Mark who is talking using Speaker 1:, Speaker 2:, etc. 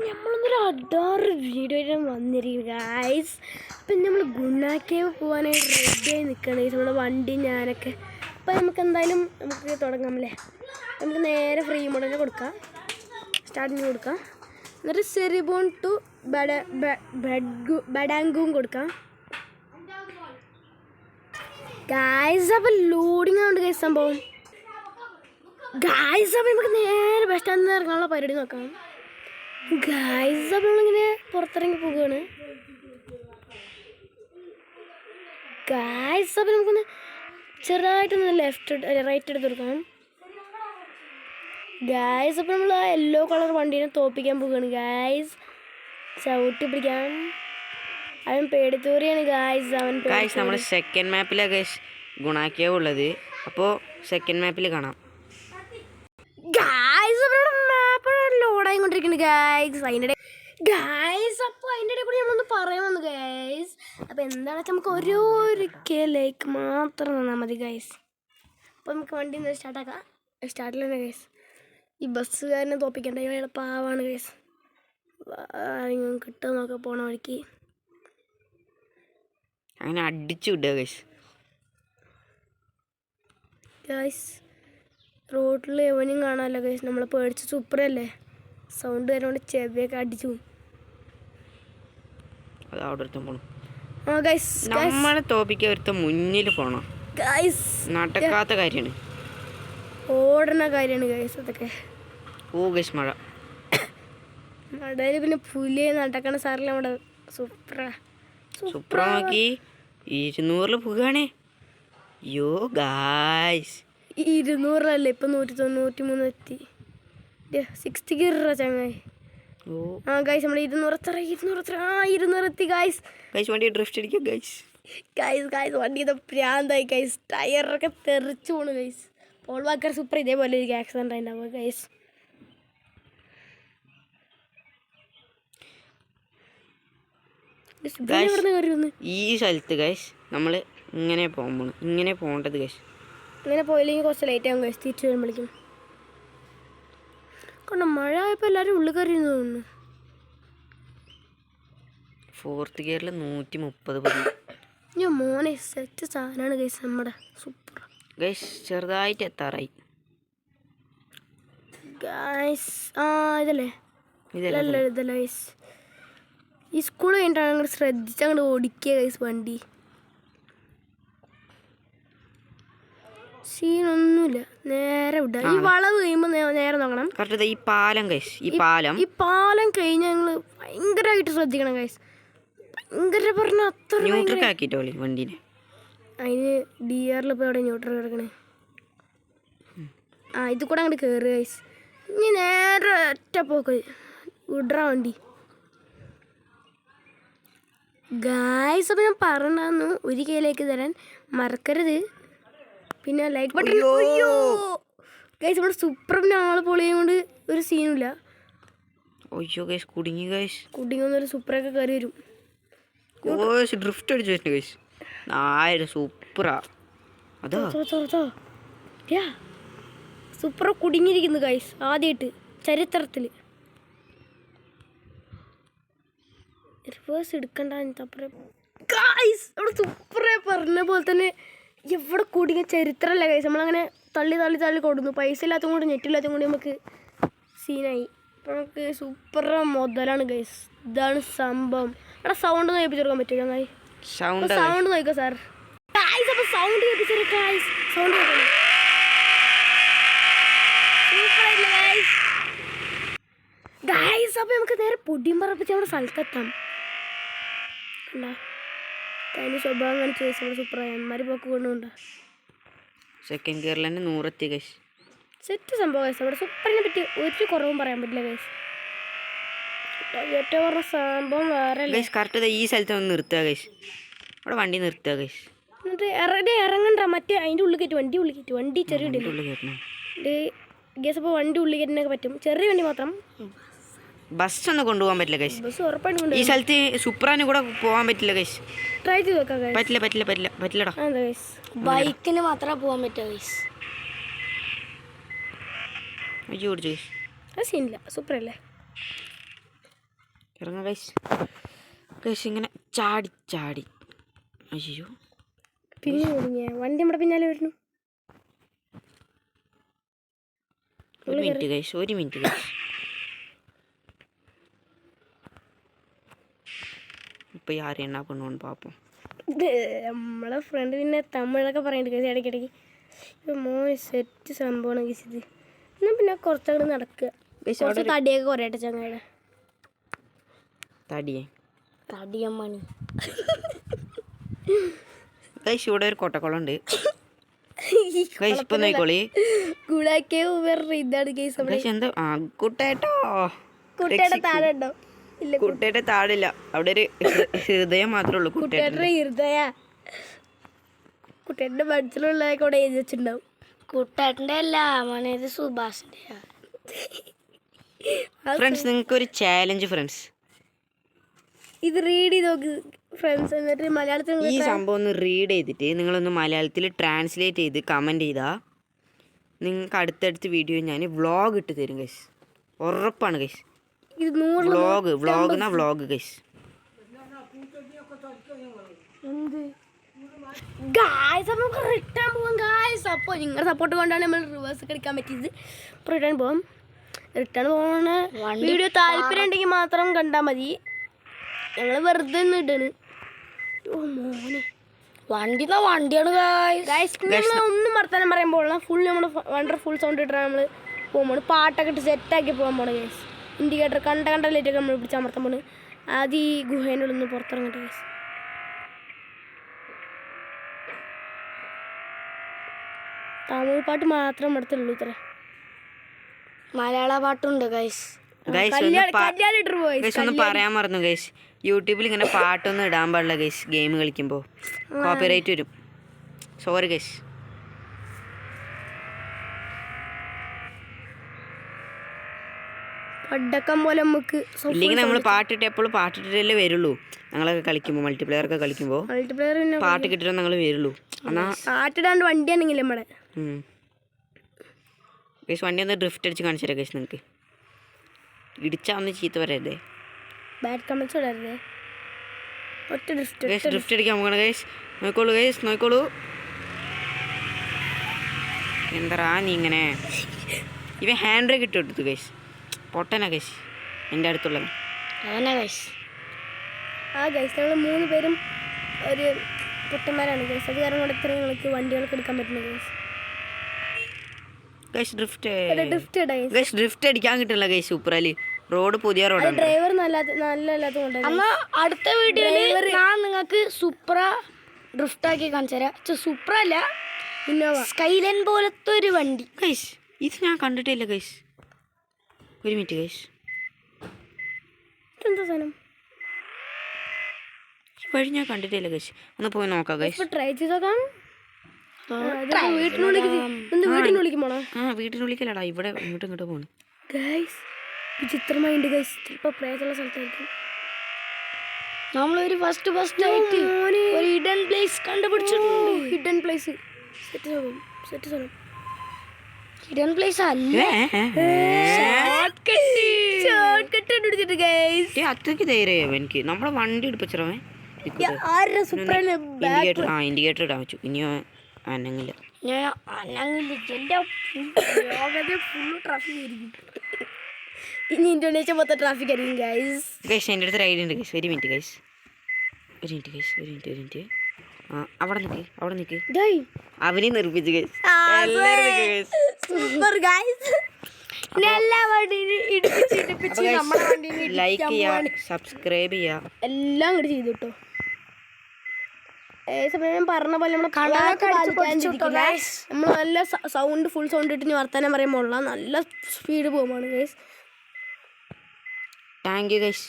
Speaker 1: നമ്മളൊന്നൊരു അടാറ് video വന്നിരിക്കും guys. അപ്പം നമ്മൾ ഗുണാക്കേവ് പോകാനായിട്ട് റെഡിയായി നിൽക്കണം ഗൈസ്. നമ്മുടെ വണ്ടി ഞാനൊക്കെ. അപ്പം നമുക്ക് എന്തായാലും നമുക്ക് തുടങ്ങാം അല്ലേ. നമുക്ക് നേരെ ഫ്രീ മോഡലിൽ കൊടുക്കാം, സ്റ്റാർട്ടിങ് കൊടുക്കാം. എന്നിട്ട് സെറിബോൺ ടു ബഡാങ്കും കൊടുക്കാം ഗായ്സ്. അപ്പം ലോഡിങ് ആവുന്നുണ്ട് ഗൈസ് സംഭവം ഗായ്സ്. അപ്പം നമുക്ക് നേരെ ബസ് സ്റ്റാൻഡിൽ നിന്ന് ഇറങ്ങാനുള്ള പരിപാടി നോക്കാം ഗായ്സ്. അപ്പം നമ്മളിങ്ങനെ പുറത്തിറങ്ങി പോവുകയാണ് ഗായ്സ്. അപ്പം നമുക്കൊന്ന് ചെറുതായിട്ടൊന്ന് റൈറ്റ് എടുത്ത് കൊടുക്കാം ഗായ്സ്. അപ്പം നമ്മൾ ആ യെല്ലോ കളർ വണ്ടീനെ തോപ്പിക്കാൻ പോവുകയാണ് ഗായ്സ്. ചവിട്ടി പിടിക്കാൻ അവൻ പേടിത്തോറിയാണ് ഗായ്സ്.
Speaker 2: നമ്മൾ സെക്കൻഡ് മാപ്പിലാണ് ഗൈസ് ഗുണാക്കേവ് ഉള്ളത്. അപ്പോൾ സെക്കൻഡ് മാപ്പിൽ കാണാം
Speaker 1: ഗായ്സ്. അപ്പം മാപ്പ് ലോഡായിക്കൊണ്ടിരിക്കുന്നുണ്ട് ഗായ്സ്. അതിൻ്റെ ഗായ്സ് അപ്പോൾ അതിൻ്റെ ഇടയിൽ കൂടി നമ്മളൊന്ന് പറയാൻ വന്നു ഗായ്സ്. അപ്പോൾ എന്താണെന്ന് വെച്ചാൽ നമുക്ക് ഓരോരിക്കലേക്ക് മാത്രം തന്നാൽ മതി ഗായ്സ്. അപ്പോൾ നമുക്ക് വണ്ടി ഒന്ന് സ്റ്റാർട്ടാക്കാം. സ്റ്റാർട്ടിൽ തന്നെ ഗായ്സ്. ഈ ബസ്സുകാരനെ തോപ്പിക്കേണ്ട ഇയാളെ പാവാണ് ഗായ്സ്. ആരെങ്കിലും കിട്ടുക നോക്കാൻ പോണ വഴിക്ക്
Speaker 2: അങ്ങനെ അടിച്ചു വിടുക ഗൈസ്.
Speaker 1: ഗായ്സ് റോഡിൽ എവനും കാണാമല്ലോ ഗൈസ്. നമ്മളെ പേടിച്ച് സൂപ്പറല്ലേ, സൗണ്ട് വരുന്നോണ്ട് ചെവിയൊക്കെ അടിച്ചു പോകും.
Speaker 2: അത് അവിടെ ഒരുത്തം പോണം.
Speaker 1: ആ ഗൈസ്
Speaker 2: നമ്മളെ തോപ്പിക്കാൻ ഒരുത്തം മുന്നിൽ പോണം
Speaker 1: ഗൈസ്.
Speaker 2: നടക്കാത്ത കാര്യമാണ്,
Speaker 1: ഓടണ കാര്യമാണ് ഗൈസ് അതൊക്കെ.
Speaker 2: ഓ ഗൈസ് മഴ
Speaker 1: മഴയിൽ പിന്നെ പുലി നടക്കണ സാറില്ല നമ്മുടെ
Speaker 2: സൂപ്പറാക്കി 200 പോവുകയാണേ. യോ ഗായ്സ്
Speaker 1: 200 ഇപ്പം 193 എത്തി. 60 കയറ ചങ്ങായി. ആ ഗൈസ് നമ്മൾ 200 എത്തി ഗൈസ്.
Speaker 2: ഗൈസ് വണ്ടി ഡ്രിഫ്റ്റ് അടിക്കും ഗൈസ്.
Speaker 1: ഗൈസ് വണ്ടി ഇത് പ്രാന്തായി ഗൈസ്. ടയറൊക്കെ തെറിച്ചു പോണു ഗൈസ്. പോൾ വാക്കർ സൂപ്പർ ഇതേപോലെ ഒരു ആക്സിഡൻ്റ് ആയിട്ടുണ്ടാവുക ഗൈസ്.
Speaker 2: ഈ സ്ഥലത്ത് ഗൈസ് നമ്മൾ ഇങ്ങനെ പോകേണ്ടത് ഗൈസ്.
Speaker 1: ഇങ്ങനെ പോയില്ലെങ്കിൽ കുറച്ച് ലേറ്റ് ആകും ഗൈസ്. തിരിച്ചു വരുമ്പോഴേക്കും കണ്ടോ മഴ ആയപ്പോൾ എല്ലാവരും ഉള്ളിൽ കയറി തോന്നുന്നു.
Speaker 2: 4th ഗിയറിൽ 130
Speaker 1: ഞാൻ മോനെ സെറ്റ് സാധനമാണ് ഗൈസ് നമ്മുടെ സൂപ്പർ
Speaker 2: ഗൈസ്. ചെറുതായിട്ട് എത്താറായി
Speaker 1: ഗൈസ്. ആ ഇതല്ലേ ഗൈസ്. ഈ സ്കൂൾ കഴിഞ്ഞിട്ടാണ് അങ്ങോട്ട് ശ്രദ്ധിച്ച് അങ്ങോട്ട് ഓടിക്കുക ഗൈസ് വണ്ടി. സീനൊന്നുമില്ല, നേരെ വിടുക. ഈ വളവ് കഴിയുമ്പോൾ നേരെ നോക്കണം.
Speaker 2: ഈ പാലം ഗൈസ്, ഈ പാലം
Speaker 1: കഴിഞ്ഞാൽ ഞങ്ങൾ ഭയങ്കരമായിട്ട് ശ്രദ്ധിക്കണം ഗൈസ്. ഭയങ്കര പറഞ്ഞാൽ അത്ര
Speaker 2: ന്യൂട്രൽ വണ്ടീനെ.
Speaker 1: അതിന് DRL ഇപ്പോൾ എവിടെ ന്യൂട്രൽ കിടക്കണേ. ആ ഇത് കൂടെ അങ്ങോട്ട് കയറുക ഗൈസ്. ഇനി നേരെ ഒറ്റ പോക്ക് വിടറ വണ്ടി ഗായ്സ്. അപ്പോൾ ഞാൻ പറഞ്ഞായിരുന്നു 1 കൈയിലേക്ക് തരാൻ മറക്കരുത്. പിന്നെ ലൈക്ക് ബട്ടൺ. അയ്യോ ഗൈസ് നമ്മുടെ സൂപ്പറിന് ആൾ പൊളിയുകൊണ്ട് ഒരു സീനുമില്ല.
Speaker 2: അയ്യോ ഗൈസ്
Speaker 1: കുടുങ്ങിയൊന്നൊരു സൂപ്പറൊക്കെ കയറി വരും.
Speaker 2: ഡ്രിഫ്റ്റ് അടിച്ചു വെച്ചിട്ട് ഗൈസ്. സൂപ്പറാ അതാ
Speaker 1: സൂപ്പർ കുടുങ്ങിയിരിക്കുന്നു ഗൈസ്. ആദ്യമായിട്ട് ചരിത്രത്തിൽ റിവേഴ്സ് എടുക്കണ്ട ഗൈസ്. അവിടെ സൂപ്പറെ പറഞ്ഞ പോലെ തന്നെ എവിടെ കുടുങ്ങിയ ചരിത്രമല്ല ഗൈസ്. നമ്മളങ്ങനെ തള്ളി കൊടുന്നു. പൈസ ഇല്ലാത്തതും കൊണ്ട് നെറ്റില്ലാത്തതും കൊണ്ട് നമുക്ക് സീനായി. അപ്പോൾ നമുക്ക് സൂപ്പർ മുതലാണ് ഗൈസ്. ഇതാണ് സംഭവം. അവിടെ സൗണ്ട് കേൾപ്പിച്ച് കൊടുക്കാൻ പറ്റുമോ ചങ്ങായി? സൗണ്ട് നോക്കാം സാർ ഗൈസ്. അപ്പോൾ സൗണ്ട് കേൾപ്പിച്ചു ഗൈസ്. സൗണ്ട് കേൾക്കണം സൂപ്പറായിട്ടില്ല ഗൈസ്. ഗൈസ് അപ്പോൾ നമുക്ക് നേരെ പൊടിയും പറപ്പിച്ച് നമ്മുടെ സ്ഥലത്തെത്താം. അതിൻ്റെ സ്വഭാവം കാണിച്ച് ഗൈസ് നമ്മുടെ സൂപ്പറായി. അന്മാർ പോക്ക് കൊണ്ടുകൊണ്ടാ.
Speaker 2: സെക്കൻഡ് ഗിയറിൽ തന്നെ 100 എത്തി ഗൈസ്.
Speaker 1: സെറ്റ് സംഭവം ഗൈസ്. നമ്മുടെ സൂപ്പറിനെ പറ്റി ഒരു കുറവും പറയാൻ പറ്റില്ല ഗൈസ്. ഏറ്റവും പറഞ്ഞ സംഭവം വേറെ
Speaker 2: ഗൈസ്. കറക്റ്റ് ഈ സ്ഥലത്ത് ഒന്ന് നിർത്തുക ഗൈസ്. അവിടെ വണ്ടി നിർത്തുക ഗൈസ്.
Speaker 1: എന്നിട്ട് ഇറങ്ങണ്ട. മറ്റേ അതിൻ്റെ ഉള്ളിൽ കയറ്റി വണ്ടി ചെറിയ ഗൈസ്. അപ്പോൾ വണ്ടി ഉള്ളിൽ കയറ്റാനൊക്കെ പറ്റും, ചെറിയ വണ്ടി മാത്രം.
Speaker 2: ബസ് ഒന്നും കൊണ്ടുപോകാൻ പറ്റില്ല ഗൈസ്.
Speaker 1: ബസ് ഉറപ്പായിട്ട്
Speaker 2: ഈ സ്ഥലത്ത് സുപ്രാന് കൂടെ പോകാൻ പറ്റില്ല ഗൈസ്.
Speaker 1: ട്രൈ ചെയ്ത് നോക്കാം ഗൈസ്.
Speaker 2: പറ്റില്ലടാ.
Speaker 1: ബൈക്കിന് മാത്രമേ പോകാൻ പറ്റുക ഗൈസ്.
Speaker 2: അയ്യോ ഓടിച്ചു ഗൈസ്.
Speaker 1: അത് സീനില്ല, സൂപ്പറല്ലേ.
Speaker 2: ഇറങ്ങാം ഗൈസ്. ഗൈസ് ഇങ്ങനെ ചാടി ചാടി. അയ്യോ
Speaker 1: പിന്നെ കുടുങ്ങിയ വണ്ടി നമ്മുടെ പിന്നാലെ വരുന്നു.
Speaker 2: ഒരു മിനിറ്റ് ഗൈസ്, ഒരു മിനിറ്റ് ഗൈസ്. ഇപ്പം யார் என்ன பண்ணுவோன்னு பார்ப்போம்.
Speaker 1: നമ്മളെ ഫ്രണ്ട് പിന്നെ തമിഴൊക്കെ പറയുന്നുണ്ട് കേസ് ഇടയ്ക്കിടയ്ക്ക്. മോൻ സെറ്റ് സംഭവമാണ് കേസ് ഇത്. എന്നാൽ പിന്നെ കുറച്ചങ്ങോട്ട് നടക്കുക. കുറച്ച് തടിയൊക്കെ കുറയട്ടെ ചങ്ങയുടെ. തടിയമ്മണി
Speaker 2: ഗൈസ് ഇവിടെ ഒരു കൊട്ടക്കുളമുണ്ട് ഗൈസ്. ഇപ്പം നോക്കിക്കോളി.
Speaker 1: ഗുളാക്കേ വേറെ ഇതാണ് കേസ്.
Speaker 2: ഗൈസ് എന്താ കുട്ടേട്ടോ,
Speaker 1: കുട്ടിയുടെ താഴെ ഉണ്ടോ? ഇല്ല,
Speaker 2: കുട്ടേന്റെ താഴില്ല. അവിടെ ഒരു ഹൃദയം മാത്രമേ ഉള്ളൂ.
Speaker 1: കുട്ടിയുടെ ഹൃദയ കുട്ടിയുടെ മനസ്സിലുള്ളതൊക്കെ അവിടെ എഴുതി വെച്ചിട്ടുണ്ടാവും. കുട്ടേട്ടൻ്റെ അല്ല മോനേത് സുഭാഷിൻ്റെ.
Speaker 2: ഫ്രണ്ട്സ് നിങ്ങൾക്ക് ഒരു ചാലഞ്ച് ഫ്രണ്ട്സ്.
Speaker 1: ഇത് റീഡ് ചെയ്ത് നോക്ക് ഫ്രണ്ട്സ്. എന്നിട്ട് മലയാളത്തിൽ
Speaker 2: ഈ സംഭവം ഒന്ന് റീഡ് ചെയ്തിട്ട് നിങ്ങളൊന്ന് മലയാളത്തിൽ ട്രാൻസ്ലേറ്റ് ചെയ്ത് കമൻറ്റ് ചെയ്താൽ നിങ്ങൾക്ക് അടുത്തടുത്ത വീഡിയോ ഞാൻ വ്ളോഗ് ഇട്ട് തരും ഗൈസ്. ഉറപ്പാണ് ഗൈസ്.
Speaker 1: ഇത് 100
Speaker 2: വ്ളോഗ് ഗൈസ്.
Speaker 1: ഗായ്സ് നമുക്ക് റിട്ടേൺ പോകാം ഗായ്സ്. അപ്പോൾ നിങ്ങളുടെ സപ്പോർട്ട് കൊണ്ടാണ് നമ്മൾ റിവേഴ്സ് കളിക്കാൻ പറ്റിയത്. അപ്പോൾ റിട്ടേൺ പോകാം. റിട്ടേൺ പോകണ വീഡിയോ താല്പര്യം ഉണ്ടെങ്കിൽ മാത്രം കണ്ടാൽ മതി. ഞങ്ങൾ വെറുതെ ഒന്ന് ഇടാണ്. ഓ മോനെ വണ്ടിയാണ് ഗായ്സ്. നമ്മൾ ഒന്നും വർത്താനം പറയാൻ പോകണം. ഫുൾ നമ്മൾ വണ്ടർഫുൾ സൗണ്ട് ഇട്ടാണ് നമ്മൾ പോകുമ്പോൾ പാട്ടൊക്കെ ഇട്ട് സെറ്റാക്കി പോകാൻ പോകണം ഗായ്സ്. ഇൻഡിക്കേറ്റർ കണ്ട ലൈറ്റൊക്കെ നമ്മൾ പിടിച്ച് അമർത്താൻ പോണ്. ആദ്യം ഈ ഗുഹേൻ്റെ ഒന്ന് പുറത്തിറങ്ങട്ടെ ഗൈസ്. തമിഴ് പാട്ട് മാത്രം അടുത്തുള്ളൂ ഇത്ര. മലയാള പാട്ടുണ്ട് ഗൈസ്.
Speaker 2: ഒന്ന് പറയാൻ മറന്നു ഗൈസ്. യൂട്യൂബിൽ ഇങ്ങനെ പാട്ടൊന്നും ഇടാൻ പാടില്ല ഗൈസ്. ഗെയിം കളിക്കുമ്പോൾ കോപ്പിറൈറ്റ് വരും. Sorry guys.
Speaker 1: പടക്കം പോലെ നമുക്ക്
Speaker 2: ഇല്ലെങ്കിൽ നമ്മൾ പാട്ടിട്ട് എപ്പോഴും പാട്ടിട്ടല്ലേ വരുള്ളൂ. ഞങ്ങളൊക്കെ കളിക്കുമ്പോൾ മൾട്ടിപ്ലെയർ ഒക്കെ കളിക്കുമ്പോൾ പാട്ട് കിട്ടിട്ട് ഞങ്ങൾ വരുള്ളൂ. എന്നാൽ
Speaker 1: പാട്ടിടാണ്ട് വണ്ടിയാണെങ്കിലും നമ്മുടെ
Speaker 2: ഗൈസ് വണ്ടി ഒന്ന് ഡ്രിഫ്റ്റ് അടിച്ച് കാണിച്ചു തരാം ഗൈസ്. നിങ്ങൾക്ക് ഇടിച്ചാൽ ഒന്ന് ചീത്ത വരരുതേ.
Speaker 1: Bad comments ഇടരുതേ. ഒറ്റ
Speaker 2: ഗൈസ് ഡ്രിഫ്റ്റ് അടിക്കാൻ പോകണം ഗൈസ്. നോക്കോളൂ ഗൈസ്, നോക്കോളൂ. എന്താ നീ ഇങ്ങനെ ഇവ ഹാൻഡ് ബ്രേക്ക് ഇട്ട് കൊടുത്തു ഗൈസ്. പൊട്ടനാ ഗൈസ് എൻ്റെ അടുത്തുള്ളത്.
Speaker 1: ഗൈസ് ഞങ്ങൾ 3 പേരും ഒരു പൊട്ടന്മാരാണ് ഗൈസ്. അത് കാരണം കൊണ്ട് ഇത്രയും നിങ്ങൾക്ക് വണ്ടികളൊക്കെ എടുക്കാൻ പറ്റുന്നു ഗൈസ്.
Speaker 2: ഗൈസ് ഡ്രിഫ്റ്റ് അടിക്കാൻ കിട്ടില്ല ഗൈസ്. സൂപ്പറാലി റോഡ് പുതിയ റോഡ്.
Speaker 1: ഡ്രൈവർ നല്ലല്ലാത്ത കൊണ്ട് അടുത്ത വീഡിയോയിൽ ഞാൻ നിങ്ങൾക്ക് സൂപ്ര ഡ്രിഫ്റ്റ് ആക്കി കാണിച്ചു തരാം. സൂപ്ര അല്ല, ഇന്നോവ സ്കൈലൈൻ പോലത്തെ ഒരു വണ്ടി
Speaker 2: ഗൈസ്. ഇത് ഞാൻ കണ്ടിട്ടില്ല ഗൈസ്. ഒരു മിനിറ്റ് ഗൈസ്.
Speaker 1: ഇതെന്താ സാധനം?
Speaker 2: ഈ വഴി ഞാൻ കണ്ടിട്ടില്ല ഗൈസ്. ഒന്ന് പോയി നോക്കാം ഗൈസ്.
Speaker 1: ട്രൈ ചെയ്ത് നോക്കാം. വീട്ടിനുള്ളിലേക്ക് പോണോ?
Speaker 2: വീട്ടിനുള്ളിലേക്കല്ലടാ, ഇവിടെ ഇങ്ങോട്ട് പോണ്
Speaker 1: ഗൈസ്. വിചിത്രമായിണ്ട് ഗൈസ്. ചിലപ്പോൾ പ്രേതമുള്ള സ്ഥലത്തായിരിക്കും. നമ്മളൊരു ഫസ്റ്റ് ആയിട്ട് ഒരു ഹിഡൻ പ്ലേസ് കണ്ടുപിടിച്ചിട്ടുണ്ട്. ഹിഡൻ പ്ലേസ് സെറ്റ് സ്ഥലം. ഹിഡൻ പ്ലേസ് അല്ല, ഷോർട്ട് കട്ട് കണ്ടുപിടിച്ചിട്ട് ഗൈസ്.
Speaker 2: അത്രയ്ക്ക് ധൈര്യം എനിക്ക്. നമ്മളെ വണ്ടി എടുപ്പിച്ചേ. ഇൻഡിക്കേറ്റർ ഇടാൻ വെച്ചു. ഇനിയോ അനങ്ങില്ല.
Speaker 1: ഇനി ഇന്തോനേഷ്യ മൊത്തം ട്രാഫിക് ആയിരിക്കും ഗൈസ്.
Speaker 2: ഗൈസ് എൻ്റെ അടുത്ത് ഐഡിയ ഉണ്ട് ഗൈസ്. ഒരു മിനിറ്റ് ഗൈസ്. ഒരു മിനിറ്റ്. അവിടെ നിൽക്ക്. അവനെ നിർമ്മിച്ചു ഗൈസ്. ലൈക്ക് ചെയ്യാ, സബ്സ്ക്രൈബ് ചെയ്യാ,
Speaker 1: എല്ലാം കൂടി ചെയ്തു കേട്ടോ. ഞാൻ പറഞ്ഞ പോലെ നമ്മൾ നല്ല സൗണ്ട് ഫുൾ സൗണ്ട് ഇട്ട് വർത്താനം പറയുമ്പോൾ നല്ല സ്പീഡ് പോകുമ്പോൾ ഗൈസ്.
Speaker 2: Thank you guys.